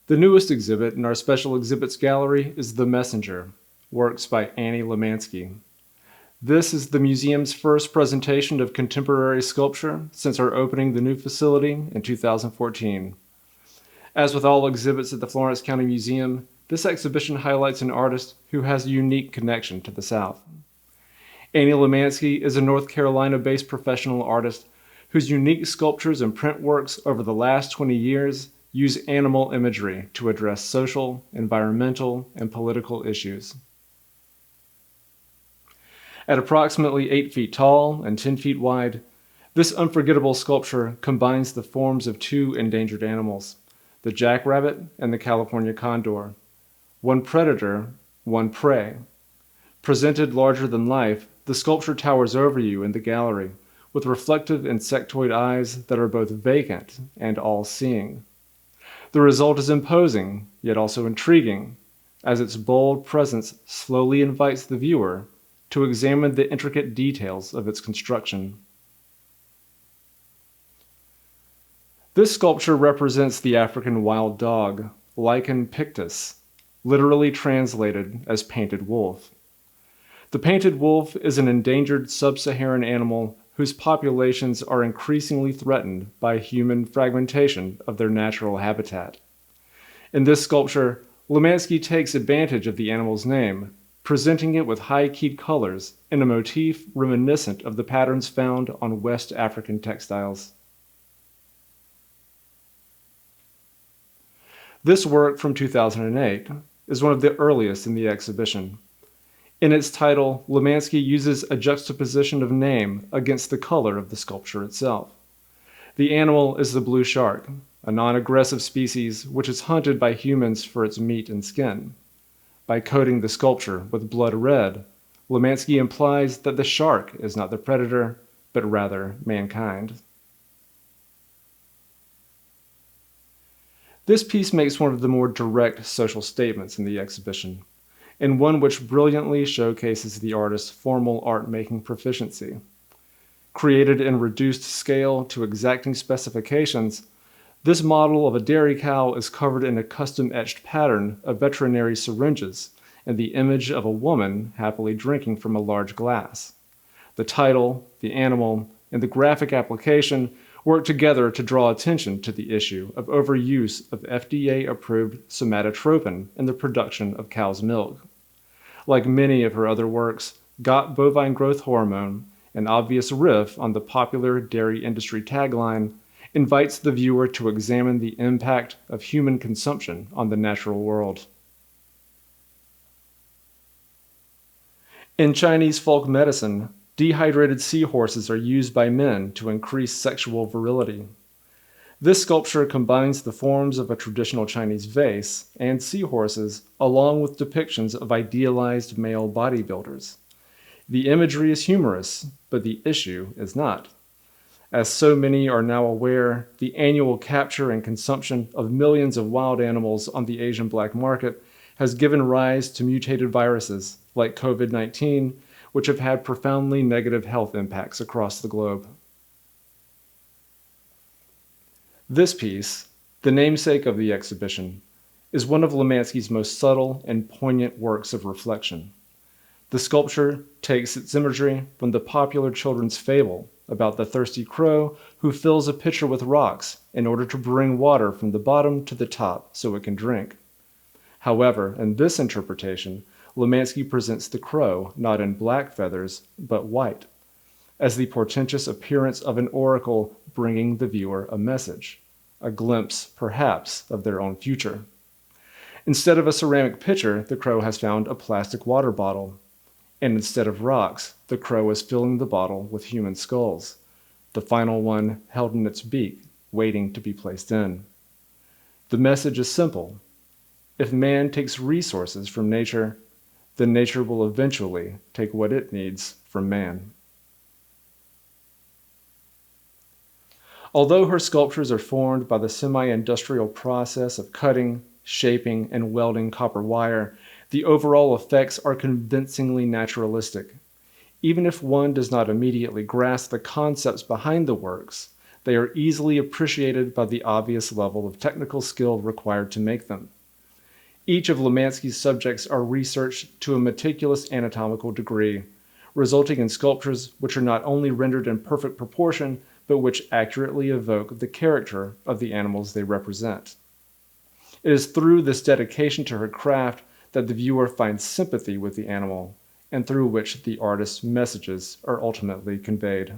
The newest exhibit in our special exhibits gallery is The Messenger, works by Anne Lemanski. This is the museum's first presentation of contemporary sculpture since our opening the new facility in 2014. As with all exhibits at the Florence County Museum, this exhibition highlights an artist who has a unique connection to the South. Anne Lemanski is a North Carolina-based professional artist whose unique sculptures and print works over the last 20 years use animal imagery to address social, environmental, and political issues. At approximately 8 feet tall and 10 feet wide, this unforgettable sculpture combines the forms of two endangered animals, the jackrabbit and the California condor, one predator, one prey. Presented larger than life, the sculpture towers over you in the gallery with reflective insectoid eyes that are both vacant and all-seeing. The result is imposing, yet also intriguing, as its bold presence slowly invites the viewer to examine the intricate details of its construction. This sculpture represents the African wild dog, Lichen pictus, literally translated as painted wolf. The painted wolf is an endangered sub-Saharan animal whose populations are increasingly threatened by human fragmentation of their natural habitat. In this sculpture, Lemanski takes advantage of the animal's name, presenting it with high-keyed colors in a motif reminiscent of the patterns found on West African textiles. This work from 2008 is one of the earliest in the exhibition. In its title, Lemanski uses a juxtaposition of name against the color of the sculpture itself. The animal is the blue shark, a non-aggressive species which is hunted by humans for its meat and skin. By coating the sculpture with blood red, Lemanski implies that the shark is not the predator, but rather mankind. This piece makes one of the more direct social statements in the exhibition, and one which brilliantly showcases the artist's formal art-making proficiency. Created in reduced scale to exacting specifications, this model of a dairy cow is covered in a custom-etched pattern of veterinary syringes and the image of a woman happily drinking from a large glass. The title, the animal, and the graphic application work together to draw attention to the issue of overuse of FDA-approved somatotropin in the production of cow's milk. Like many of her other works, Got Bovine Growth Hormone, an obvious riff on the popular dairy industry tagline, invites the viewer to examine the impact of human consumption on the natural world. In Chinese folk medicine, dehydrated seahorses are used by men to increase sexual virility. This sculpture combines the forms of a traditional Chinese vase and seahorses, along with depictions of idealized male bodybuilders. The imagery is humorous, but the issue is not. As so many are now aware, the annual capture and consumption of millions of wild animals on the Asian black market has given rise to mutated viruses like COVID-19, which have had profoundly negative health impacts across the globe. This piece, the namesake of the exhibition, is one of Lemanski's most subtle and poignant works of reflection. The sculpture takes its imagery from the popular children's fable about the thirsty crow who fills a pitcher with rocks in order to bring water from the bottom to the top so it can drink. However, in this interpretation, Lemanski presents the crow not in black feathers, but white, as the portentous appearance of an oracle bringing the viewer a message, a glimpse, perhaps, of their own future. Instead of a ceramic pitcher, the crow has found a plastic water bottle, and instead of rocks, the crow is filling the bottle with human skulls, the final one held in its beak, waiting to be placed in. The message is simple. If man takes resources from nature, then nature will eventually take what it needs from man. Although her sculptures are formed by the semi-industrial process of cutting, shaping, and welding copper wire, the overall effects are convincingly naturalistic. Even if one does not immediately grasp the concepts behind the works, They are easily appreciated by the obvious level of technical skill required to make them. Each of Lemanski's subjects are researched to a meticulous anatomical degree, resulting in sculptures which are not only rendered in perfect proportion, but which accurately evoke the character of the animals they represent. It is through this dedication to her craft that the viewer finds sympathy with the animal, and through which the artist's messages are ultimately conveyed.